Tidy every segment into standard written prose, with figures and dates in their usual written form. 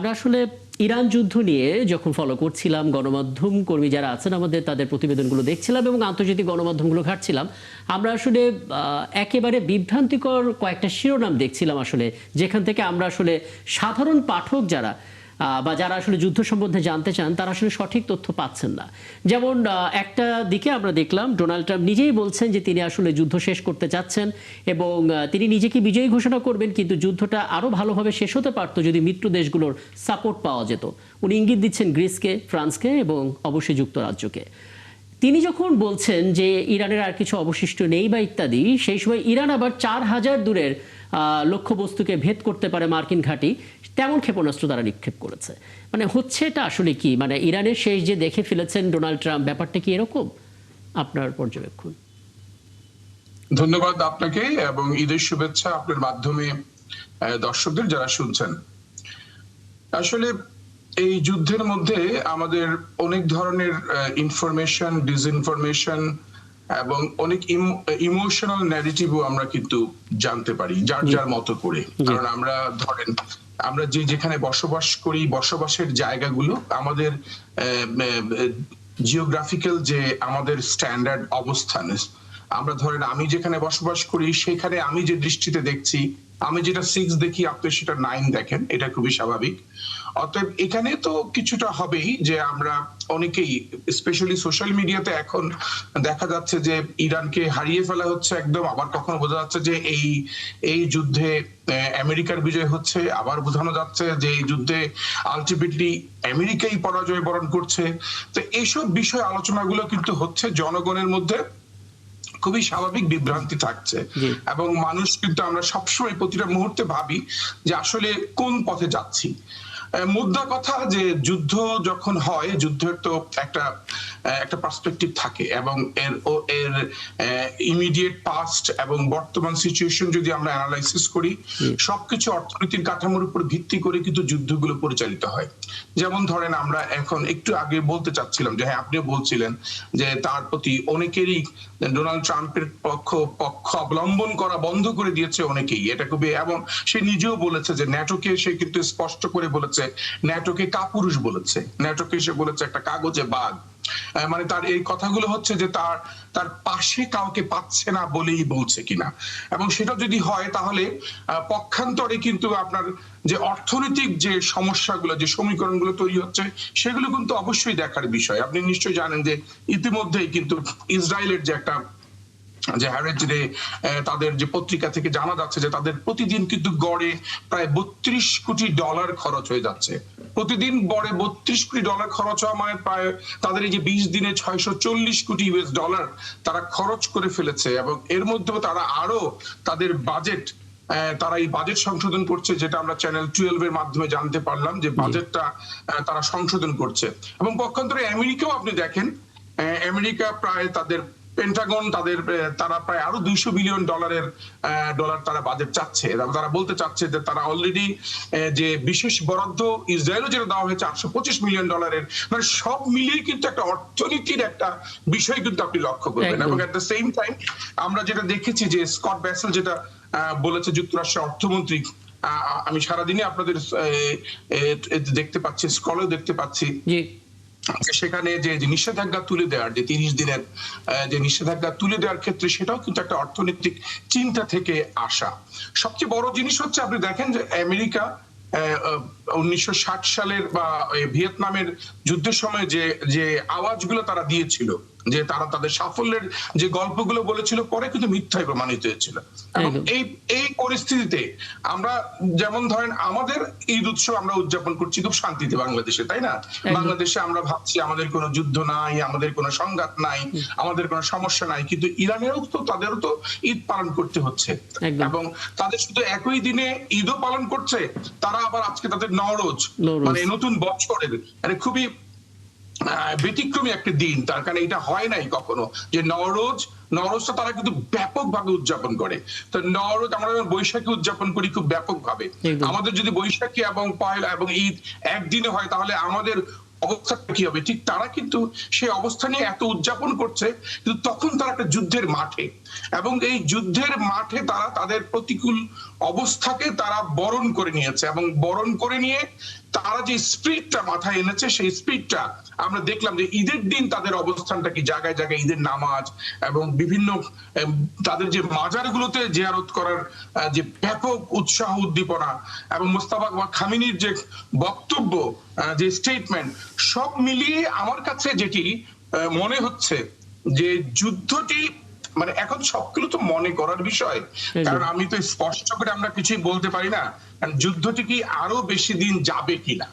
আমরা আসলে ইরান যুদ্ধ নিয়ে যখন ফলো করছিলাম, গণমাধ্যম কর্মী যারা আছেন আমাদের, তাদের প্রতিবেদনগুলো দেখছিলাম এবং আন্তর্জাতিক গণমাধ্যমগুলো ঘাঁটছিলাম। আমরা আসলে একেবারে বিভ্রান্তিকর কয়েকটা শিরোনাম দেখছিলাম আসলে, যেখান থেকে আমরা আসলে সাধারণ পাঠক যারা বা যারা আসলে যুদ্ধ সম্বন্ধে জানতে চান, তারা আসলে সঠিক তথ্য পাচ্ছেন না। যেমন একটা দিকে আমরা দেখলাম ডোনাল্ড ট্রাম্প নিজেই বলছেন যে তিনি আসলে যুদ্ধ শেষ করতে চাচ্ছেন এবং তিনি নিজেকে বিজয়ী ঘোষণা করবেন, কিন্তু যুদ্ধটা আরও ভালোভাবে শেষ হতে পারত যদি মিত্র দেশগুলোর সাপোর্ট পাওয়া যেত। উনি ইঙ্গিত দিচ্ছেন গ্রিসকে, ফ্রান্সকে এবং অবশ্যই যুক্তরাজ্যকে। তিনি যখন বলছেন যে ইরানের আর কিছু অবশিষ্ট নেই বা ইত্যাদি, সেই সময় ইরান আবার 4000 দূরের লক্ষ্যবস্তুকে ভেদ করতে পারে মার্কিন ঘাঁটি, তেমন ক্ষেপণাস্ত্র তারা নিক্ষেপ করেছে। মানে হচ্ছে এটা আসলে কি? মানে ইরানের শেষ যে দেখে ফেলেছেন ডোনাল্ড ট্রাম্প, ব্যাপারটা কি এরকম? আপনার পর্যবেক্ষণ। ধন্যবাদ আপনাকে এবং ঈদের শুভেচ্ছা আপনার মাধ্যমে দর্শকদের যারা শুনছেন। আসলে এই যুদ্ধের মধ্যে আমাদের অনেক ধরনের ইনফরমেশন, ডিসইনফরমেশন এবং অনেক ইমোশনাল ন্যারেটিভও আমরা কিন্তু জানতে পারি যার যার মতো করে। কারণ আমরা ধরেন আমরা যেখানে বসবাস করি, বসবাসের জায়গাগুলো আমাদের জিওগ্রাফিক্যাল যে আমাদের স্ট্যান্ডার্ড অবস্থান, আমরা ধরেন আমি যেখানে বসবাস করি সেখানে আমি যে দৃষ্টিতে দেখছি, আমি যেটা 6 দেখি আপনি সেটা 9 দেখেন, এটা খুবই স্বাভাবিক। অতএব এখানে তো কিছুটা হবেই যে আমরা অনেকেই, স্পেশালি সোশ্যাল মিডিয়াতে এখন দেখা যাচ্ছে যে ইরানকে হারিয়ে ফেলা হচ্ছে একদম, আবার কখনো বোঝা যাচ্ছে যে এই যুদ্ধে আমেরিকার বিজয় হচ্ছে, আবার বোঝানো যাচ্ছে যে এই যুদ্ধে আলটিমেটলি আমেরিকাই পরাজয় বরণ করছে। তো এইসব বিষয় আলোচনাগুলো কিন্তু হচ্ছে, জনগণের মধ্যে খুবই স্বাভাবিক বিভ্রান্তি থাকছে এবং মানুষ কিন্তু আমরা সবসময় প্রতিটা মুহূর্তে ভাবি যে আসলে কোন পথে যাচ্ছি। মুদ্রা কথা যে যুদ্ধ যখন হয়, যুদ্ধের তো একটা পার্সপেক্টিভ থাকে এবং এর ইমিডিয়েট পাস্ট এবং বর্তমান সিচুয়েশন যদি আমরা অ্যানালাইসিস করি, সবকিছু অর্থনীতির কাঠামোর উপর ভিত্তি করে কিন্তু যুদ্ধগুলো পরিচালিত হয়। যেমন ধরেন আমরা এখন একটু আগে বলতে চাচ্ছিলাম যে হ্যাঁ, আপনিও বলছিলেন যে তার প্রতি অনেকেরই ডোনাল্ড ট্রাম্পের পক্ষ অবলম্বন করা বন্ধ করে দিয়েছে অনেকেই, এটা খুবই, এবং সে নিজেও বলেছে যে ন্যাটোকে সে কিন্তু স্পষ্ট করে বলেছে, ন্যাটোকে কাপুরুষ বলেছে, ন্যাটোকে সে বলেছে একটা কাগজে বাঘ। মানে তার এই কথাগুলো হচ্ছে যে তার পাশে কাউকে পাচ্ছে না বলেই বলছে কিনা। এবং সেটা যদি হয় তাহলে পক্ষান্তরে কিন্তু আপনার যে অর্থনৈতিক যে সমস্যাগুলো, যে সমীকরণগুলো তৈরি হচ্ছে, সেগুলো কিন্তু অবশ্যই দেখার বিষয়। আপনি নিশ্চয়ই জানেন যে ইতিমধ্যেই কিন্তু ইসরায়েলের যে একটা যে হ্যারেজে তাদের যে পত্রিকা থেকে জানা যাচ্ছে যে তাদের প্রতিদিন কিন্তু গড়ে প্রায় $32 কোটি খরচ হয়ে যাচ্ছে। প্রতিদিন গড়ে $32 কোটি খরচ হওয়া মানে প্রায় তাদের এই যে 20 দিনে $640 কোটি তারা খরচ করে ফেলেছে। এবং এর মধ্যে তারা আরো তাদের বাজেট, তারা এই বাজেট সংশোধন করছে, যেটা আমরা চ্যানেল 12 এর মাধ্যমে জানতে পারলাম যে বাজেটটা তারা সংশোধন করছে। এবং পক্ষান্তরে আমেরিকাও আপনি দেখেন, আমেরিকা প্রায় তাদের পেন্টাগন তারা প্রায় আরো $200 বিলিয়ন তারা বাজেট চাচ্ছে। তারা বলতে চাচ্ছে যে তারা অলরেডি যে বিশেষ বরাদ্দ ইসরায়েলও যেটা দেওয়া হয়েছে $825 মিলিয়ন, মানে সব মিলিয়ে কিন্তু একটা অর্থনীতির একটা বিষয় কিন্তু আপনি লক্ষ্য করবেন। এবং এট দ্য সেম টাইম আমরা যেটা দেখেছি যে স্কট ব্যাসেল যেটা বলেছে, যুক্তরাষ্ট্রের অর্থমন্ত্রী, আমি সারাদিনে আপনাদের দেখতে পাচ্ছি, স্কলেও দেখতে পাচ্ছি, সেখানে যে নিষেধাজ্ঞা তুলে দেওয়ার, যে 30 দিনের যে নিষেধাজ্ঞা তুলে দেওয়ার ক্ষেত্রে, সেটাও কিন্তু একটা অর্থনৈতিক চিন্তা থেকে আসা। সবচেয়ে বড় জিনিস হচ্ছে আপনি দেখেন যে আমেরিকা 1960 সালের বা ভিয়েতনামের যুদ্ধের সময় যে আওয়াজগুলো তারা দিয়েছিল, যে তারা তাদের সাফল্যের যে গল্পগুলো বলেছিল, পরে কিন্তু মিথ্যায় প্রমাণিত হয়েছিল। এবং এই পরিস্থিতিতে আমরা যেমন ধরেন আমাদের ঈদ উৎসব আমরা উদযাপন করছি খুব শান্তিতে বাংলাদেশে, তাই না? বাংলাদেশে আমরা ভাবছি আমাদের কোনো যুদ্ধ নাই, আমাদের কোনো সংঘাত নাই, আমাদের কোনো সমস্যা নাই, কিন্তু ইরানেরও তো, তাদেরও তো ঈদ পালন করতে হচ্ছে এবং তাদের শুধু একই দিনে ঈদও পালন করছে, তারা আবার আজকে তাদের নওরোজ, মানে নতুন বছরের খুবই ব্যতিক্রমী একটা দিন। তার কারণে এটা হয় নাই কখনো যে নওরোজটা তারা কিন্তু ব্যাপকভাবে উদযাপন করে। তো নওরোজ আমরা বৈশাখী উদযাপন করি খুব ব্যাপকভাবে। আমাদের যদি বৈশাখী এবং পয়লা এবং ঈদ একদিনে হয়, তাহলে আমাদের অবস্থাটা কি হবে? ঠিক তারা কিন্তু সেই অবস্থা নিয়ে এত উদযাপন করছে, কিন্তু তখন তারা একটা যুদ্ধের মাঠে, এবং এই যুদ্ধের মাঠে তারা তাদের প্রতিকূল অবস্থাকে তারা বরণ করে নিয়েছে এবং বরণ করে নিয়ে তারা যে স্পিরিটটা মাথায় এনেছে সেই স্পিরিটটা আমরা দেখলাম যে ঈদের দিন তাদের অবস্থানটা কি, জায়গায় জায়গায় ঈদের নামাজ এবং বিভিন্ন তাদের যে মাজারগুলোতে জিয়ারত করার যে ব্যাপক উৎসাহ উদ্দীপনা এবং মোস্তাফা খামিনির যে বক্তব্য, যে স্টেটমেন্ট, সব মিলিয়ে আমার কাছে যেটি মনে হচ্ছে যে যুদ্ধটি মানে এখন সবগুলো তো মনে করার বিষয়, কারণ আমি তো স্পষ্ট করে আমরা কিছুই বলতে পারি না যুদ্ধটি কি আরো বেশি দিন যাবে কিনা।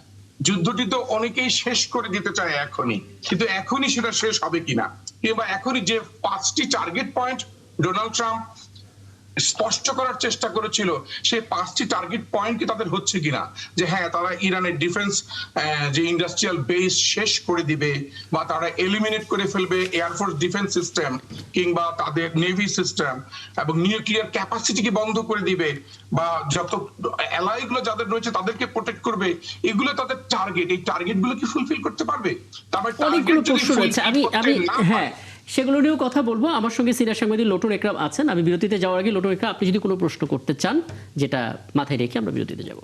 যুদ্ধটি তো অনেকেই শেষ করে দিতে চায় এখনই, কিন্তু এখনই সেটা শেষ হবে কিনা, কিংবা এখনই যে 5টি টার্গেট পয়েন্ট ডোনাল্ড ট্রাম্প স্পষ্ট করার চেষ্টা করেছিল সেই 5টি টার্গেট পয়েন্ট কি তাদের হচ্ছে কিনা, যে হ্যাঁ তারা ইরানের ডিফেন্স যে ইন্ডাস্ট্রিয়াল বেস শেষ করে দিবে বা তারা এলিমিনেট করে ফেলবে এয়ারফোর্স ডিফেন্স সিস্টেম কিংবা তাদের নেভি সিস্টেম এবং নিউক্লিয়ার ক্যাপাসিটিকে বন্ধ করে দিবে বা যত অ্যালাইগুলো যাদের রয়েছে তাদেরকে প্রোটেক্ট করবে, এগুলো তাদের টার্গেট। এই টার্গেট গুলো কি ফুলফিল করতে পারবে? তারপরে অনেকগুলো প্রশ্ন রয়েছে, আমি হ্যাঁ সেগুলো নিয়েও কথা বলবো। আমার সঙ্গে সিনিয়র সাংবাদিক লটন একরাম আছেন। আমি বিরতিতে যাওয়ার আগে লটন একরাম, আপনি যদি কোনো প্রশ্ন করতে চান যেটা মাথায় রেখে আমরা বিরতিতে যাব।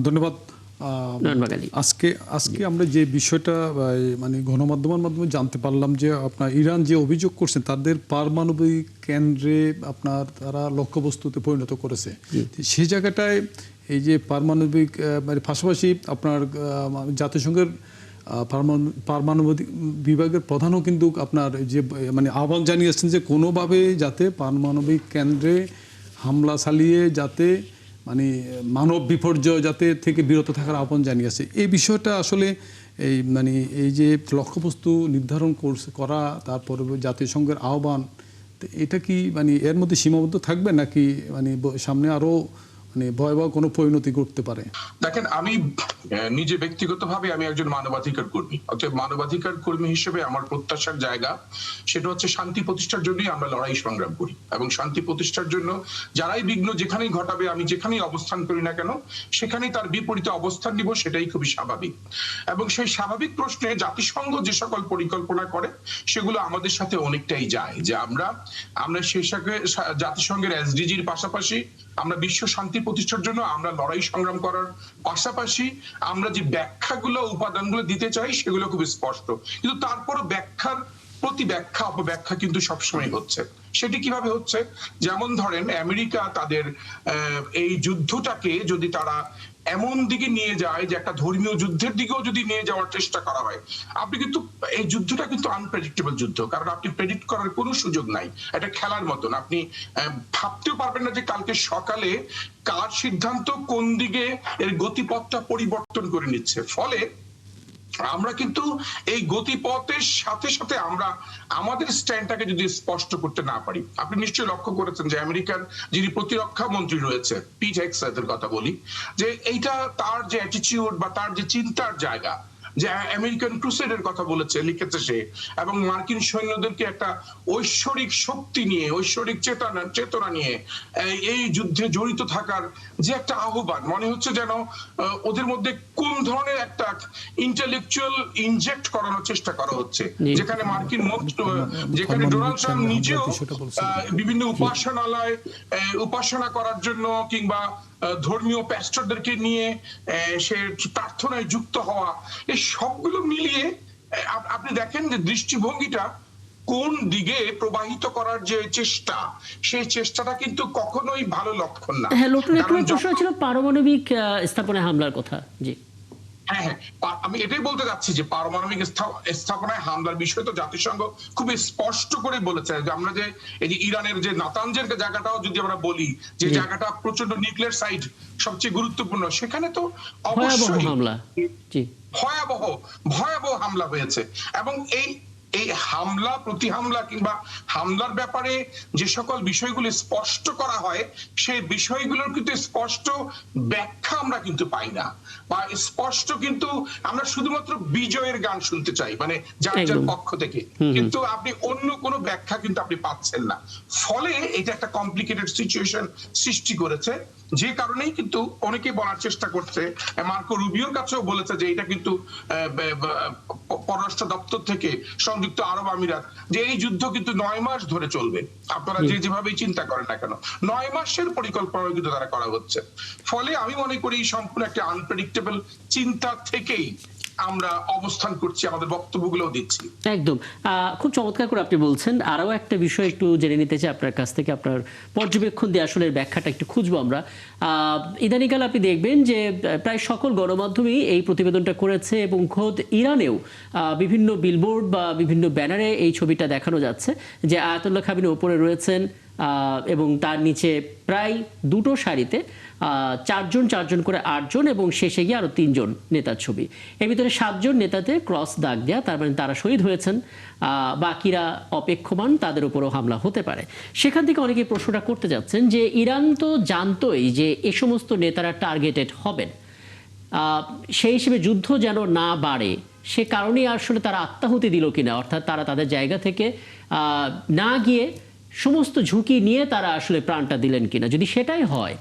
ধন্যবাদ। আজকে আমরা যে বিষয়টা মানে গণমাধ্যমের মাধ্যমে জানতে পারলাম যে আপনার ইরান যে অভিযোগ করছেন তাদের পারমাণবিক কেন্দ্রে আপনার তারা লক্ষ্যবস্তুতে পরিণত করেছে, সেই জায়গাটায় এই যে পারমাণবিক মানে পাশাপাশি আপনার জাতিসংঘের পারমাণবিক বিভাগের প্রধানও কিন্তু আপনার যে মানে আহ্বান জানিয়েছেন যে কোনোভাবে যাতে পারমাণবিক কেন্দ্রে হামলা চালিয়ে যাতে মানে মানব বিপর্যয় যাতে থেকে বিরত থাকার আহ্বান জানিয়েছে। এই বিষয়টা আসলে এই মানে এই যে লক্ষ্যবস্তু নির্ধারণ করা, তারপরে জাতিসংঘের আহ্বান, এটা কি মানে এর মধ্যে সীমাবদ্ধ থাকবে নাকি মানে সামনে আরো মানে ভয়াবহ কোনো পরিণতি করতে পারে? দেখেন, আমি নিজে ব্যক্তিগতভাবে আমি একজন মানবাধিকার কর্মী, অতএব মানবাধিকার কর্মী হিসেবে আমার প্রত্যাশার জায়গা সেটা হচ্ছে শান্তি প্রতিষ্ঠার জন্যই আমরা লড়াই সংগ্রাম করি এবং শান্তি প্রতিষ্ঠার জন্য যারাই বিঘ্ন যেখানেই ঘটাবে, আমি যেখানেই অবস্থান করি না কেন সেখানেই তার বিপরীতে অবস্থান নিব, সেটাই খুবই স্বাভাবিক। এবং সেই স্বাভাবিক প্রশ্নে জাতিসংঘ যে সকল পরিকল্পনা করে সেগুলো আমাদের সাথে অনেকটাই যায়, যে আমরা সেই সাথে জাতিসংঘের এসডিজির পাশাপাশি আমরা বিশ্ব শান্তি প্রতিষ্ঠার জন্য আমরা লড়াই সংগ্রাম করার পাশাপাশি আমরা যে ব্যাখ্যাগুলো উপাদানগুলো দিতে চাই সেগুলো খুব স্পষ্ট, কিন্তু তারপরও ব্যাখ্যার প্রতি ব্যাখ্যা অপব্যাখ্যা কিন্তু সবসময় হচ্ছে। সেটি কিভাবে হচ্ছে? যেমন ধরেন আমেরিকা তাদের এই যুদ্ধটাকে যদি তারা এমন দিকে নিয়ে যায় যে একটা ধর্মীয় যুদ্ধের দিকেও যদি নিয়ে যাওয়ার চেষ্টা করা হয়, আপনি কিন্তু এই যুদ্ধটা কিন্তু আনপ্রেডিক্টেবল যুদ্ধ, কারণ আপনি প্রেডিক্ট করার কোনো সুযোগ নাই। এটা খেলার মতন, আপনি ভাবতেও পারবেন না যে কালকে সকালে কার সিদ্ধান্ত কোন দিকে এর গতিপথটা পরিবর্তন করে নিচ্ছে। ফলে আমরা কিন্তু এই গতিপথের সাথে সাথে আমরা আমাদের স্ট্যান্ডটাকে যদি স্পষ্ট করতে না পারি, আপনি নিশ্চয়ই লক্ষ্য করেছেন যে আমেরিকার যিনি প্রতিরক্ষা মন্ত্রী রয়েছে পিট হেগসেথের কথা বলি, যে এইটা তার যে অ্যাটিটিউড বা তার যে চিন্তার জায়গা, যে আমেরিকান ক্রুসেডের কথা বলেছে, লিখেছে সে, এবং মার্কিন সৈন্যদেরকে একটা ঐশ্বরিক শক্তি নিয়ে, ঐশ্বরিক চেতনা নিয়ে এই যুদ্ধে জড়িত থাকার যে একটা আহ্বান, মনে হচ্ছে যেন ওদের মধ্যে কোন ধরনের একটা ইন্টেলেকচুয়াল ইনজেক্ট করানোর চেষ্টা করা হচ্ছে, যেখানে মার্কিন যেখানে ডোনাল্ড ট্রাম্প নিজেও বিভিন্ন উপাসনালয় উপাসনা করার জন্য কিংবা ধর্মীয় প্যাস্টরদেরকে নিয়ে সে প্রার্থনায় যুক্ত হওয়া, এই সবগুলো মিলিয়ে আপনি দেখেন যে দৃষ্টিভঙ্গিটা কোন দিকে প্রবাহিত করার যে চেষ্টা, সেই চেষ্টাটা কিন্তু কখনোই ভালো লক্ষণ না। হ্যাঁ, লোটন একটা প্রশ্ন ছিল পারমাণবিক স্থাপনায় হামলার কথা। জি হ্যাঁ হ্যাঁ, আমি এটাই বলতে যাচ্ছি যে পারমাণবিক স্থাপনায় হামলার বিষয় তো জাতিসংঘ খুবই স্পষ্ট করে বলেছে যে আমরা যে এই যে ইরানের যে নাতানজের জায়গাটাও যদি আমরা বলি যে জায়গাটা প্রচন্ড নিউক্লিয়ার সাইট সবচেয়ে গুরুত্বপূর্ণ, সেখানে তো অবশ্যই ভয়াবহ হামলা হয়েছে। এবং এই হামলা প্রতি হামলা কিংবা হামলার ব্যাপারে যে সকল বিষয়গুলো স্পষ্ট করা হয় সেই বিষয়গুলোর কিন্তু স্পষ্ট ব্যাখ্যা আমরা কিন্তু পাই না, বা স্পষ্ট কিন্তু আমরা শুধুমাত্র বিজয়ের গান শুনতে চাই, মানে যার যার পক্ষ থেকে, কিন্তু আপনি অন্য কোনো ব্যাখ্যা কিন্তু আপনি পাচ্ছেন না। ফলে এটা একটা কমপ্লিকেটেড সিচুয়েশন সৃষ্টি করেছে যে কারণেই কিন্তু অনেকেই বলার চেষ্টা করছে, মার্কো রুবিওর কাছেও বলেছে যে এটা কিন্তু পররাষ্ট্র দপ্তর থেকে সংযুক্ত আরব আমিরাত, যে এই যুদ্ধ কিন্তু 9 মাস ধরে চলবে, আপনারা যেভাবেই চিন্তা করেন না কেন 9 মাসের পরিকল্পনা কিন্তু তারা করা হচ্ছে। ফলে আমি মনে করি সম্পূর্ণ একটা আনপ্রেডিক্টেবল চিন্তা থেকেই আমরা অবস্থান করছি, আমাদের বক্তব্যগুলো দিচ্ছি। একদম খুব চমৎকার করে আপনি বলছেন। আরও একটা বিষয় একটু জেনে নিতে চাই আপনার কাছ থেকে, আপনার পর্যবেক্ষণ দিয়ে আসলে ব্যাখ্যাটা একটু খুঁজবো আমরা। ইদানিকাল আপনি দেখবেন যে প্রায় সকল গণমাধ্যমেই এই প্রতিবেদনটা করেছে এবং খোদ ইরানেও বিভিন্ন বিলবোর্ড বা বিভিন্ন ব্যানারে এই ছবিটা দেখানো যাচ্ছে যে আয়াতুল্লাহ খামেনি ওপরে রয়েছেন এবং তার নিচে প্রায় দুটো সারিতে চারজন করে 8 জন এবং শেষে গিয়ে আরো 3 জন নেতার ছবি। এর ভিতরে 7 জন নেতাতে ক্রস দাগ দেয়া, তার মানে তারা শহীদ হয়েছেন, বাকিরা অপেক্ষমান, তাদের উপরও হামলা হতে পারে। সেখান থেকে অনেকে প্রশ্নটা করতে যাচ্ছেন যে ইরান তো জানতোই যে এ সমস্ত নেতারা টার্গেটেড হবেন, সেই হিসেবে যুদ্ধ যেন না বাড়ে সে কারণেই আসলে তারা আত্মাহুতি দিল কিনা, অর্থাৎ তারা তাদের জায়গা থেকে না গিয়ে সমস্ত ঝুঁকি নিয়ে তারা আসলে প্রাণটা দিলেন কিনা। যদি সেটাই হয়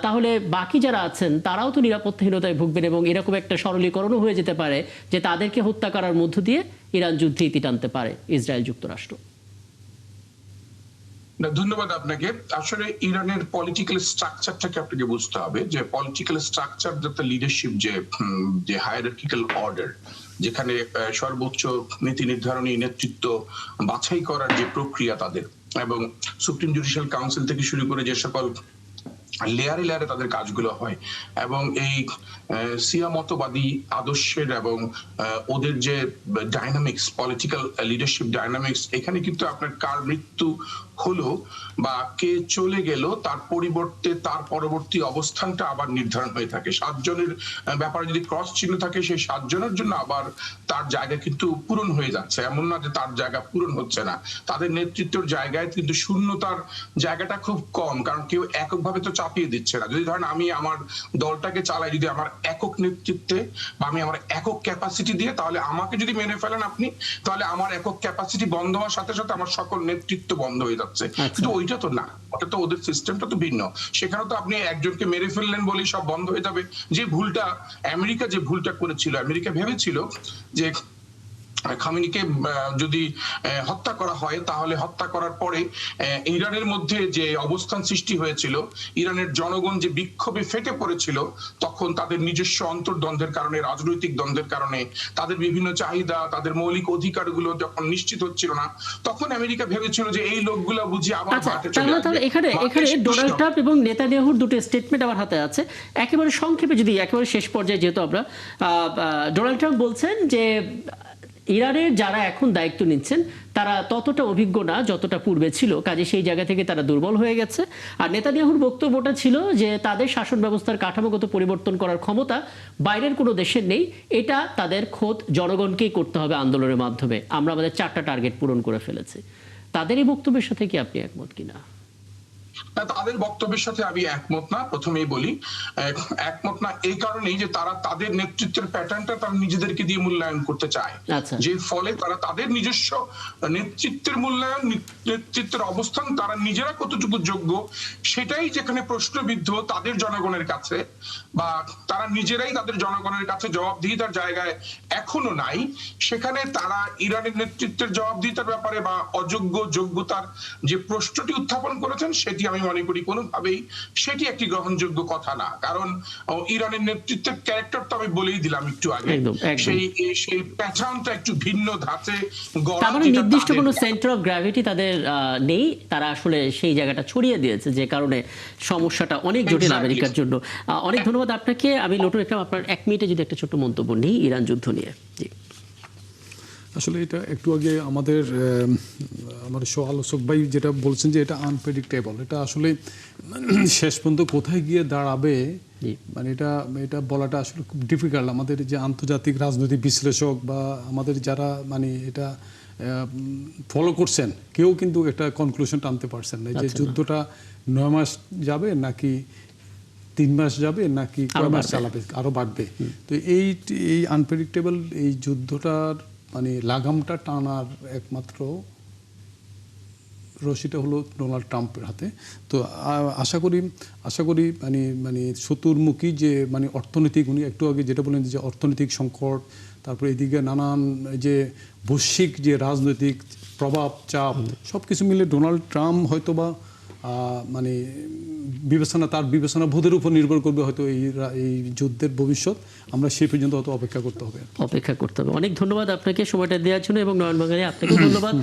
তাহলে বাকি যারা আছেন তারাও তো নিরাপত্তাহীনতায় ভুগবেন এবং এরকম একটা সরলীকরণও হয়ে যেতে পারে যে তাদেরকে হত্যা করার মধ্য দিয়ে ইরান যুদ্ধে ইতি টানতে পারে ইসরায়েল যুক্তরাষ্ট্র। ধন্যবাদ আপনাকে। আসলে ইরানের পলিটিক্যাল স্ট্রাকচারটাকে আপনাকে বুঝতে হবে, যে পলিটিক্যাল স্ট্রাকচার দ্য লিডারশিপ, যে হায়ারার্কিক্যাল অর্ডার, যেখানে সর্বোচ্চ নীতি নির্ধারণী নেতৃত্ব বাছাই করার যে প্রক্রিয়া তাদের, এবং সুপ্রিম জুডিশিয়াল কাউন্সিল থেকে শুরু করে যে সকল লেয়ারে লেয়ারে তাদের কাজগুলো হয়, এবং এই সিয়া মতবাদী আদর্শের এবং ওদের যে ডাইনামিক্স, পলিটিক্যাল লিডারশিপ ডাইনামিক্স, এখানে কিন্তু আপনার কার মৃত্যু হলো বা কে চলে গেল তার পরিবর্তে তার পরবর্তী অবস্থানটা আবার নির্ধারণ হয়ে থাকে। 7 জনের ব্যাপারে যদি ক্রস চিহ্ন থাকে, সেই 7 জনের জন্য আবার তার জায়গা কিন্তু পূরণ হয়ে যাচ্ছে, এমন না যে তার জায়গা পূরণ হচ্ছে না। তাদের নেতৃত্বের জায়গায় কিন্তু শূন্যতার জায়গাটা খুব কম, কারণ কেউ এককভাবে তো চাপিয়ে দিচ্ছে না। যদি ধরেন আমি আমার দলটাকে চালাই যদি আমার একক নেতৃত্বে বা আমি আমার একক ক্যাপাসিটি দিয়ে, তাহলে আমাকে যদি মেনে ফেলেন আপনি, তাহলে আমার একক ক্যাপাসিটি বন্ধ হওয়ার সাথে সাথে আমার সকল নেতৃত্ব বন্ধ হয়ে যাচ্ছে। কিন্তু ওইটা তো না, ওটা তো ওদের সিস্টেমটা তো ভিন্ন। সেখানে তো আপনি একজনকে মেরে ফেললেন বলেই সব বন্ধ হয়ে যাবে। যে ভুলটা আমেরিকা করেছিল, আমেরিকা ভেবেছিল যে খামেনিকে যদি হত্যা করা হয়, তাহলে হত্যা করার পরে ইরানের মধ্যে যে অবস্থান সৃষ্টি হয়েছিল, ইরানের জনগণ যে বিক্ষোভে ফেটে পড়েছিল, তখন তাদের নিজস্ব অন্তর্দ্বন্দ্বের কারণে, রাজনৈতিক দ্বন্দ্বের কারণে, তাদের বিভিন্ন চাহিদা, তাদের মৌলিক অধিকারগুলো যখন নিশ্চিত হচ্ছিল না, তখন আমেরিকা ভেবেছিল যে এই লোকগুলো বুঝি আবার মাঠে চলে আসবে। এখানে ডোনাল্ড ট্রাম্প এবং নেতানিয়াহুর দুটো স্টেটমেন্ট আমার হাতে আছে। একেবারে সংক্ষেপে যদি একেবারে শেষ পর্যায়ে, যেহেতু আমরা ডোনাল্ড ট্রাম্প বলছেন যে ইরানের যারা এখন দায়িত্ব নিচ্ছেন তারা ততটা অভিজ্ঞ না যতটা পূর্বে ছিল, কাজে সেই জায়গা থেকে তারা দুর্বল হয়ে গেছে। আর নেতানিয়াহুর বক্তব্যটা ছিল যে তাদের শাসন ব্যবস্থার কাঠামোগত পরিবর্তন করার ক্ষমতা বাইরের কোনো দেশের নেই, এটা তাদের খোদ জনগণকেই করতে হবে আন্দোলনের মাধ্যমে। আমরা আমাদের 4টা টার্গেট পূরণ করে ফেলেছি। তাদের এই বক্তব্যের সাথে কি আপনি একমত কিনা? তাদের বক্তব্যের সাথে আমি একমত না, প্রথমেই বলি একমত না এই কারণেই যে তারা তাদের নেতৃত্বের প্যাটার্নটা তারা নিজেদেরকে দিয়ে মূল্যায়ন করতে চায়, যে ফলে তারা তাদের নিজস্ব নেতৃত্বের মূল্যায়ন, নেতৃত্বের অবস্থান, তারা নিজেরা কতটুকু যোগ্য সেটাই যেখানে প্রশ্নবিদ্ধ তাদের জনগণের কাছে, বা তারা নিজেরাই তাদের জনগণের কাছে জবাবদিহিতার জায়গায় এখনো নাই, সেখানে তারা ইরানের নেতৃত্বের জবাবদিহিতার ব্যাপারে বা অযোগ্য যোগ্যতার যে প্রশ্নটি উত্থাপন করেছেন, সেটি আমি মনে করি কোনোভাবেই সেটি একটি গ্রহণযোগ্য কথা না। কারণ ইরানের নেতৃত্বের ক্যারেক্টার তো আমি বলেই দিলাম একটু আগে, সেই প্যাটার্নটা একটু ভিন্ন ধাঁচে গড়া, নির্দিষ্ট কোনো সেন্টার অফ গ্র্যাভিটি তাদের নেই, তারা আসলে সেই জায়গাটা ছড়িয়ে দিয়েছে, যে কারণে সমস্যাটা অনেক জটিল আমেরিকার জন্য। অনেক ধন্যবাদ আপনাকে। আমি লটু একটা আপনার 1 মিনিটে যদি একটা ছোট্ট মন্তব্য নেই ইরান যুদ্ধ নিয়ে। জি, আসলে এটা একটু আগে আমাদের আলোচক ভাই যেটা বলছেন যে এটা আনপ্রেডিক্টেবল, এটা আসলে শেষ পর্যন্ত কোথায় গিয়ে দাঁড়াবে মানে এটা বলাটা আসলে খুব ডিফিকাল্ট। আমাদের যে আন্তর্জাতিক রাজনৈতিক বিশ্লেষক বা আমাদের যারা মানে এটা ফলো করছেন, কেউ কিন্তু একটা কনক্লুশন টানতে পারছেন না যে যুদ্ধটা 9 মাস যাবে নাকি 3 মাস যাবে নাকি কয় মাস চালাবে, আরো বাড়বে। তো এই আনপ্রেডিক্টেবল এই যুদ্ধটার মানে লাগামটা টানার একমাত্র রশিটা হলো ডোনাল্ড ট্রাম্পের হাতে। তো আশা করি মানে চতুর্মুখী যে মানে অর্থনৈতিক, উনি একটু আগে যেটা বলেন যে অর্থনৈতিক সংকট, তারপরে এদিকে নানান যে বৈশ্বিক যে রাজনৈতিক প্রভাব চাপ সব কিছু মিলে ডোনাল্ড ট্রাম্প হয়তো বা মানে তার বিবেচনা বোধের উপর নির্ভর করবে হয়তো এই যুদ্ধের ভবিষ্যৎ। আমরা সেই পর্যন্ত হয়তো অপেক্ষা করতে হবে। অনেক ধন্যবাদ আপনাকে সময়টা দেওয়ার জন্য, এবং নয়ন বাঙালি আপনাকেও ধন্যবাদ।